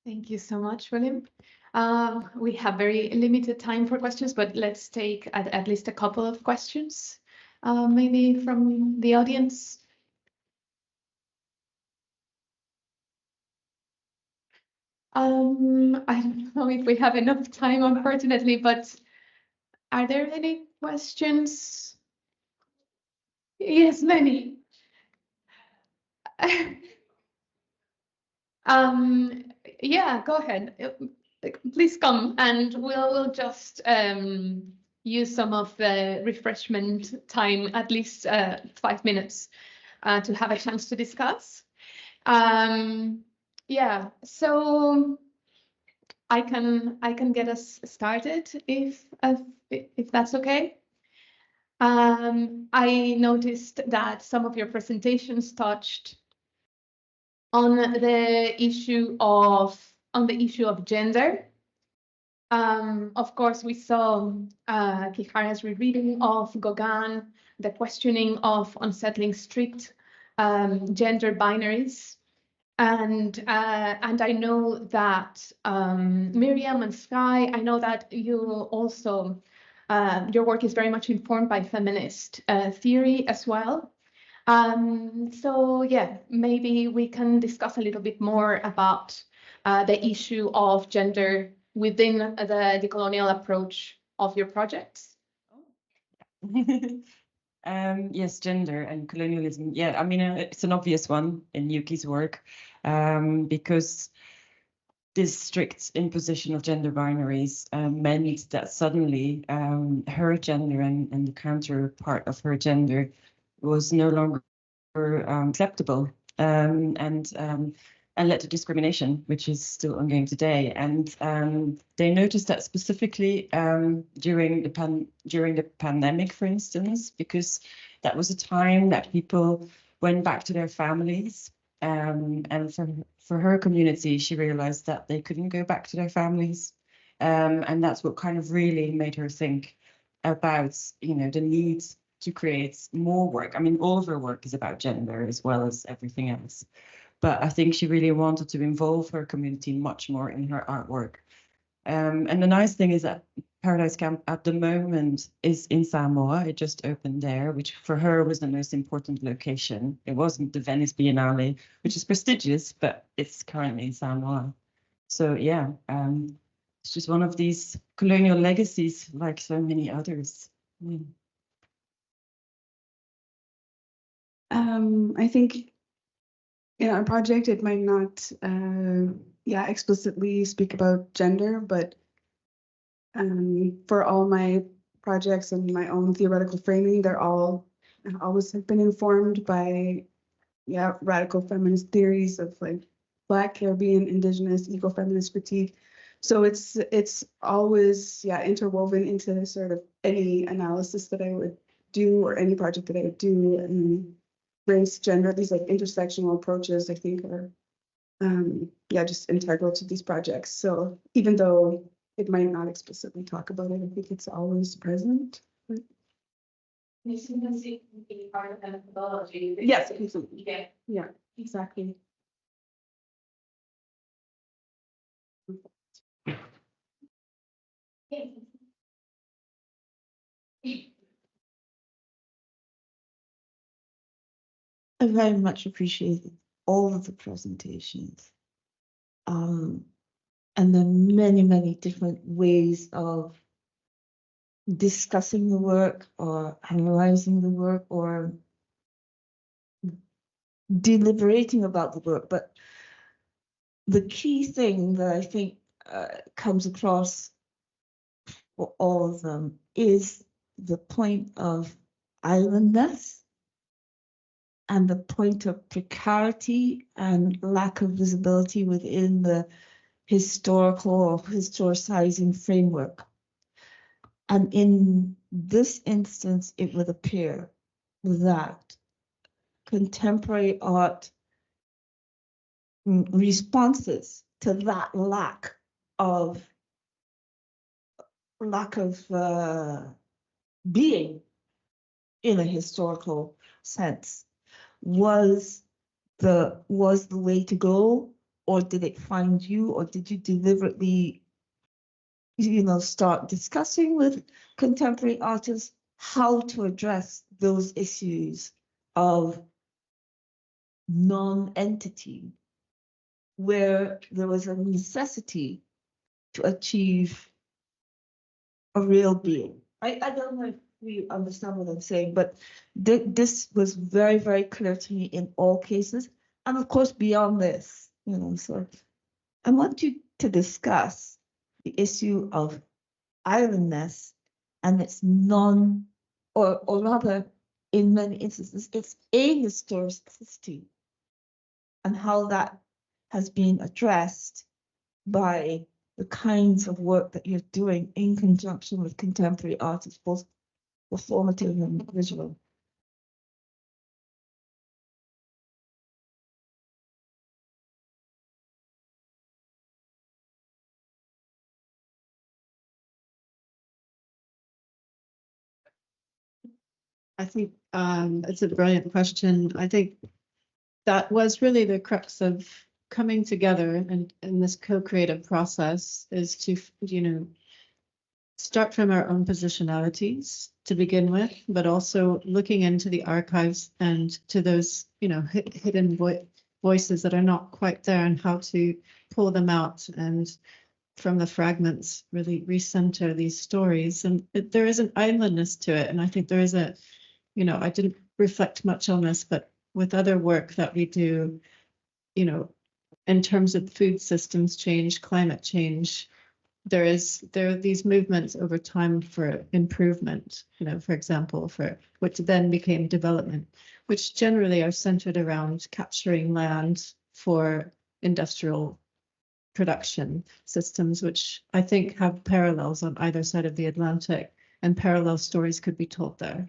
Thank you so much, William. We have very limited time for questions, but let's take at least a couple of questions, maybe from the audience. I don't know if we have enough time, unfortunately, but are there any questions? Yes, many. Yeah, go ahead. Please come, and we'll just use some of the refreshment time, at least 5 minutes, to have a chance to discuss. Yeah, so I can get us started if that's okay. I noticed that some of your presentations touched on the issue of gender. Of course, we saw Kihara's rereading of Gauguin, the questioning of unsettling strict gender binaries. And I know that Miriam and Sky, I know that you also, your work is very much informed by feminist theory as well. So yeah, maybe we can discuss a little bit more about the issue of gender within the decolonial approach of your projects. Yes, gender and colonialism. Yeah, I mean, it's an obvious one in Yuki's work because this strict imposition of gender binaries meant that suddenly her gender and the counterpart of her gender was no longer acceptable and led to discrimination, which is still ongoing today. And they noticed that specifically during the pandemic, for instance, because that was a time that people went back to their families. And for her community, she realized that they couldn't go back to their families. And that's what kind of really made her think about, the need to create more work. I mean, all of her work is about gender as well as everything else. But I think she really wanted to involve her community much more in her artwork. And the nice thing is that Paradise Camp at the moment is in Samoa. It just opened there, which for her was the most important location. It wasn't the Venice Biennale, which is prestigious, but it's currently in Samoa. So yeah, it's just one of these colonial legacies, like so many others. Yeah. I think in our project, it might not, explicitly speak about gender, but for all my projects and my own theoretical framing, they're all always have been informed by, radical feminist theories of like Black, Caribbean, Indigenous, ecofeminist critique. So it's always, interwoven into sort of any analysis that I would do or any project that I would do. And race, gender, these like intersectional approaches, I think are, just integral to these projects. So even though it might not explicitly talk about it, I think it's always present. This can be part of the methodology. Yes, completely. Yeah, exactly. I very much appreciated all of the presentations. And the many, many different ways of discussing the work or analyzing the work or deliberating about the work. But the key thing that I think comes across for all of them is the point of islandness and the point of precarity and lack of visibility within the historical or historicizing framework. And in this instance, it would appear that contemporary art responses to that lack of being in a historical sense was the way to go, or did it find you, or did you deliberately, start discussing with contemporary artists how to address those issues of non-entity, where there was a necessity to achieve a real being? I don't know if you understand what I'm saying, but this was very, very clear to me in all cases. And of course, beyond this, so I want you to discuss the issue of islandness and its or rather, in many instances, its ahistoricity, and how that has been addressed by the kinds of work that you're doing in conjunction with contemporary artists, both performative and visual. I think it's a brilliant question. I think that was really the crux of coming together and in this co-creative process, is to, start from our own positionalities to begin with, but also looking into the archives and to those, hidden voices that are not quite there, and how to pull them out and from the fragments really recenter these stories. And there is an islandness to it. And I think there is a, I didn't reflect much on this, but with other work that we do, in terms of food systems change, climate change, there are these movements over time for improvement, for example, which then became development, which generally are centered around capturing land for industrial production systems, which I think have parallels on either side of the Atlantic, and parallel stories could be told there.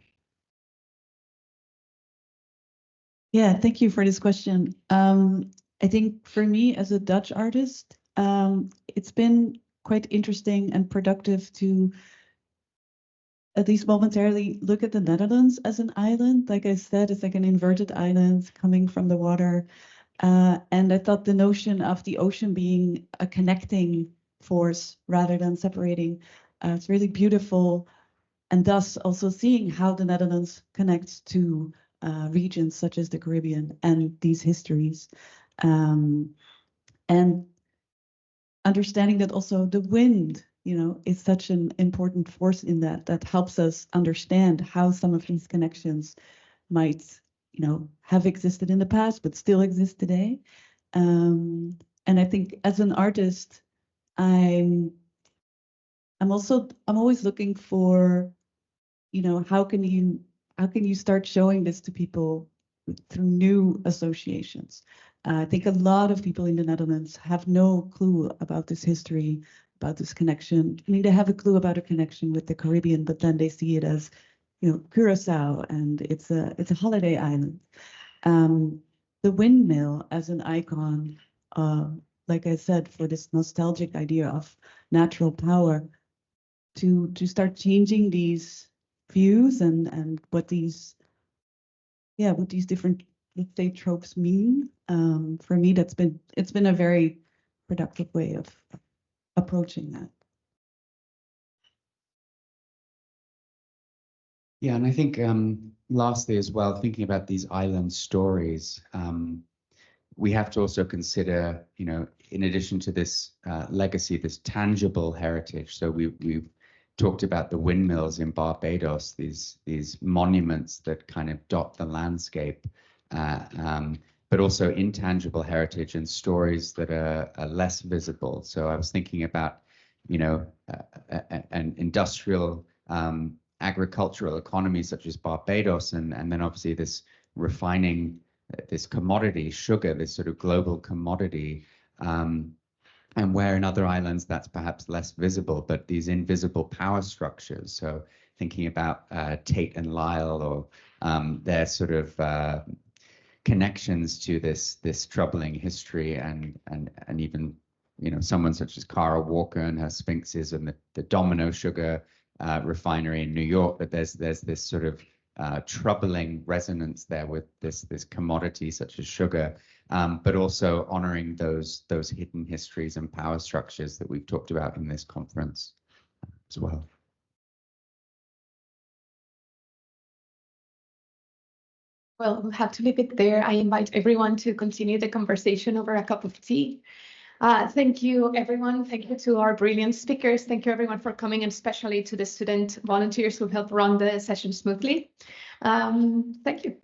Yeah, thank you for this question. I think for me as a Dutch artist, it's been quite interesting and productive to at least momentarily look at the Netherlands as an island. Like I said, it's like an inverted island coming from the water. And I thought the notion of the ocean being a connecting force rather than separating, it's really beautiful. And thus also seeing how the Netherlands connects to regions such as the Caribbean and these histories. And understanding that also the wind, is such an important force in that helps us understand how some of these connections might, have existed in the past, but still exist today. And I think as an artist, I'm always looking for, how can you start showing this to people through new associations? I think a lot of people in the Netherlands have no clue about this history, about this connection. I mean, they have a clue about a connection with the Caribbean, but then they see it as, Curacao, and it's a holiday island. The windmill as an icon, like I said, for this nostalgic idea of natural power, to start changing these views and what these different, let's say, tropes mean. For me, it's been a very productive way of approaching that. Yeah, and I think lastly as well, thinking about these island stories, we have to also consider, in addition to this legacy, this tangible heritage. So we've talked about the windmills in Barbados, these monuments that kind of dot the landscape, but also intangible heritage and stories that are less visible. So I was thinking about, an industrial agricultural economy such as Barbados, and then obviously this refining, this commodity, sugar, this sort of global commodity, and where in other islands that's perhaps less visible, but these invisible power structures. So thinking about Tate and Lyle, or their sort of connections to this troubling history, and even someone such as Cara Walker and her sphinxes, and the Domino sugar refinery in New York. But there's this sort of troubling resonance there with this commodity such as sugar, but also honoring those hidden histories and power structures that we've talked about in this conference as well. Well, we'll have to leave it there. I invite everyone to continue the conversation over a cup of tea. Thank you, everyone. Thank you to our brilliant speakers. Thank you, everyone, for coming, and especially to the student volunteers who helped run the session smoothly. Thank you.